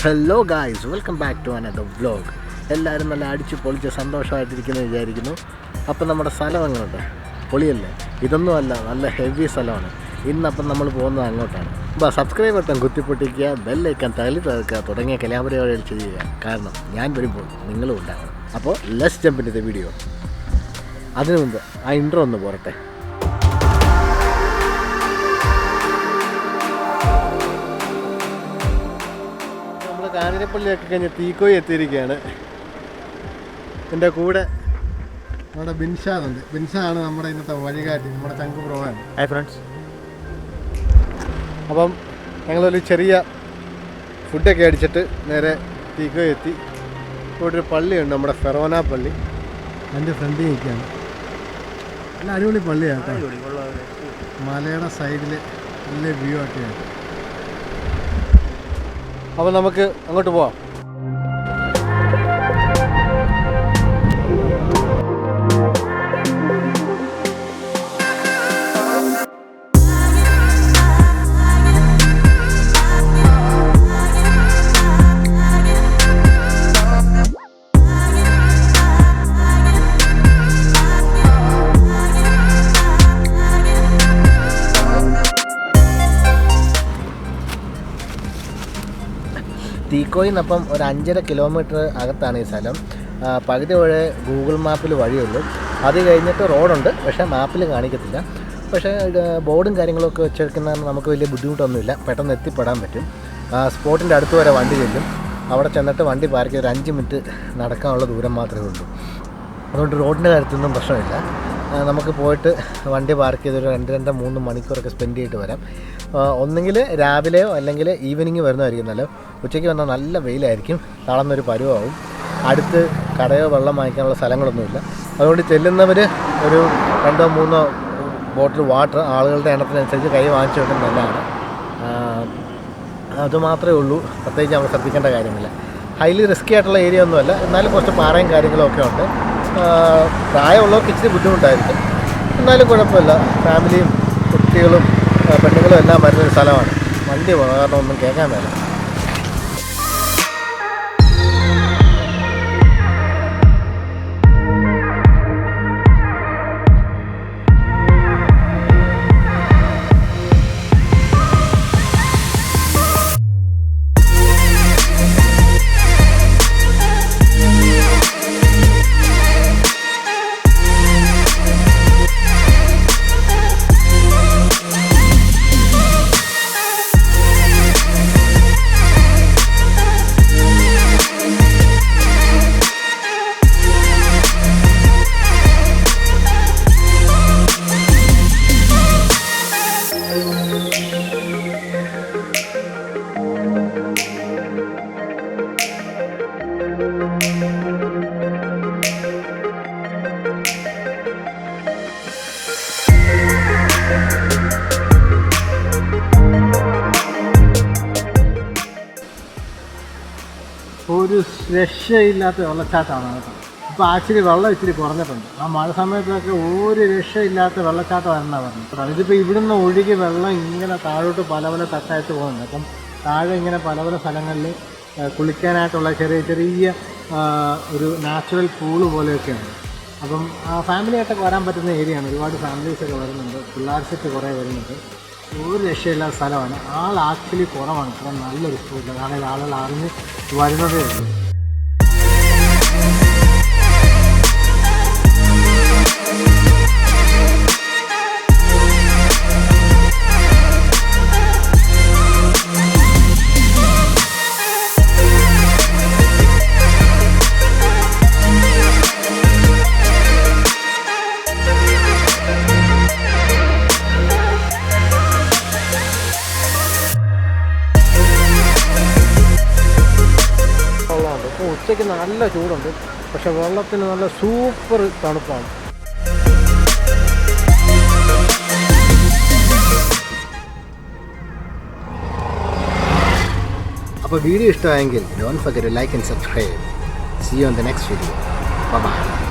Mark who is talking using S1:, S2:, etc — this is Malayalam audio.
S1: Hello guys, welcome back to another vlog. എല്ലാവരും നല്ല അടിച്ച് പൊളിച്ച് സന്തോഷമായിട്ടിരിക്കുന്നു വിചാരിക്കുന്നു. അപ്പം നമ്മുടെ സ്ഥലം എങ്ങോട്ട് പൊളിയല്ലേ? ഇതൊന്നുമല്ല, നല്ല ഹെവി സ്ഥലമാണ്. ഇന്നപ്പം നമ്മൾ പോകുന്നത് അങ്ങോട്ടാണ്. അപ്പോൾ സബ്സ്ക്രൈബ് ബട്ടൺ കുത്തിപ്പൊട്ടിക്കുക, ബെല്ലൈക്കൻ തള്ളി തകർക്കുക തുടങ്ങിയ കലാപരിപാടികൾ ചെയ്യുക. കാരണം ഞാൻ വരുമ്പോൾ നിങ്ങളും ഉണ്ടാകണം. അപ്പോൾ let's jump in the video. അതിനു മുമ്പ് ആ ഇൻട്രോ ഒന്ന് പോരട്ടെ. കാഞ്ഞിരപ്പള്ളിയൊക്കെ കഴിഞ്ഞ് തീക്കോയി എത്തിയിരിക്കുകയാണ്. എൻ്റെ കൂടെ നമ്മുടെ ബിൻഷാദുണ്ട്. ബിൻഷാദാണ് നമ്മുടെ ഇന്നത്തെ വഴികാട്ടി, നമ്മുടെ ചങ്ക് ബ്രോയാണ്.
S2: Hi friends.
S1: അപ്പം ഞങ്ങളൊരു ചെറിയ ഫുഡൊക്കെ അടിച്ചിട്ട് നേരെ തീക്കോയി എത്തി. ഇവിടെ ഒരു പള്ളിയുണ്ട്, നമ്മുടെ ഫെറോന പള്ളി. എൻ്റെ ഫ്രണ്ട് നിൽക്കുകയാണ്. നല്ല അടിപൊളി പള്ളിയാണ് കേട്ടോ. മലയുടെ സൈഡിൽ നല്ല വ്യൂ ഒക്കെയാണ്. അപ്പോൾ നമുക്ക് അങ്ങോട്ട് പോവാം. തീക്കോയിൽ നിന്നപ്പം ഒരു 5.5 കിലോമീറ്റർ അകത്താണ് ഈ സ്ഥലം. പകുതി വഴി ഗൂഗിൾ മാപ്പിൽ വഴിയുള്ളൂ. അത് കഴിഞ്ഞിട്ട് റോഡുണ്ട്, പക്ഷേ മാപ്പിൽ കാണിക്കത്തില്ല. പക്ഷേ ബോർഡും കാര്യങ്ങളൊക്കെ വെച്ചെടുക്കുന്ന നമുക്ക് വലിയ ബുദ്ധിമുട്ടൊന്നുമില്ല, പെട്ടെന്ന് എത്തിപ്പെടാൻ പറ്റും. സ്പോട്ടിൻ്റെ അടുത്ത് വരെ വണ്ടി ചെല്ലും. അവിടെ ചെന്നിട്ട് വണ്ടി പാർക്ക് ചെയ്ത് 5 മിനിറ്റ് നടക്കാനുള്ള ദൂരം മാത്രമേ ഉള്ളൂ. അതുകൊണ്ട് റോഡിൻ്റെ കാര്യത്തിലൊന്നും പ്രശ്നമില്ല. നമുക്ക് പോയിട്ട് വണ്ടി പാർക്ക് ചെയ്തൊരു 2-3 മണിക്കൂറൊക്കെ സ്പെൻഡ് ചെയ്തിട്ട് വരാം. ഒന്നുകിൽ രാവിലെയോ അല്ലെങ്കിൽ ഈവനിങ് വരുന്നതായിരിക്കും നല്ല. ഉച്ചയ്ക്ക് വന്നാൽ നല്ല വെയിലായിരിക്കും, തളർന്നൊരു പരുവാകും. അടുത്ത് കടയോ വെള്ളം വാങ്ങിക്കാനുള്ള സ്ഥലങ്ങളൊന്നുമില്ല. അതുകൊണ്ട് ചെല്ലുന്നവർ ഒരു 2-3 ബോട്ടിൽ വാട്ടർ ആളുകളുടെ എണ്ണത്തിനനുസരിച്ച് കൈ വാങ്ങിച്ചു വെക്കുന്നത് നല്ലതാണ്. അതുമാത്രമേ ഉള്ളൂ, പ്രത്യേകിച്ച് നമ്മൾ ശ്രദ്ധിക്കേണ്ട കാര്യമില്ല. ഹൈലി റിസ്ക്കി ആയിട്ടുള്ള ഏരിയ ഒന്നുമല്ല, എന്നാലും കുറച്ച് പാറയും കാര്യങ്ങളൊക്കെ ഉണ്ട്. പ്രായമുള്ളവർക്ക് ഇച്ചിരി ബുദ്ധിമുട്ടായിരിക്കും, എന്നാലും കുഴപ്പമില്ല. ഫാമിലിയും കുട്ടികളും പെണ്ണുങ്ങളും എല്ലാം വരുന്നൊരു സ്ഥലമാണ്. വണ്ടി പോകണം, കാരണം ഒന്നും കേൾക്കാൻ വേണം. ഒരു രക്ഷയില്ലാത്ത വെള്ളച്ചാട്ടമാണ് കേട്ടോ. ഇപ്പോൾ ആക്ച്വലി വെള്ളം ഇച്ചിരി കുറഞ്ഞിട്ടുണ്ട്. ആ മഴ സമയത്തൊക്കെ ഒരു രക്ഷയില്ലാത്ത വെള്ളച്ചാട്ടമാണെന്നാണ് പറഞ്ഞത്. ഇതിപ്പോൾ ഇവിടുന്ന് ഒഴുകി വെള്ളം ഇങ്ങനെ താഴോട്ട് പല പല തട്ടായിട്ട് പോകുന്നുണ്ട്. അപ്പം താഴെ ഇങ്ങനെ പല പല സ്ഥലങ്ങളിൽ കുളിക്കാനായിട്ടുള്ള ചെറിയ ചെറിയ ഒരു നാച്ചുറൽ പൂള് പോലെയൊക്കെയാണ്. അപ്പം ഫാമിലിയായിട്ടൊക്കെ വരാൻ പറ്റുന്ന ഏരിയയാണ്. ഒരുപാട് ഫാമിലീസൊക്കെ വരുന്നുണ്ട്, പിള്ളേർ സെറ്റ് കുറേ വരുന്നുണ്ട്. ഒരു രക്ഷയില്ലാത്ത സ്ഥലമാണ്. ആൾ ആക്ച്വലി കുറവാണ്. ഇത്ര നല്ലൊരു സ്പോട്ടില്ല, കാരണം ആളുകൾ അറിഞ്ഞ് വരുന്നതേ ഉള്ളൂ. ഉച്ചയ്ക്ക് നല്ല ചൂടുണ്ട്, പക്ഷെ വെള്ളത്തിന് നല്ല സൂപ്പർ തണുപ്പാണ്. അപ്പോൾ വീഡിയോ ഇഷ്ടമായെങ്കിൽ don't forget to like and subscribe. See you on the next video. Bye bye.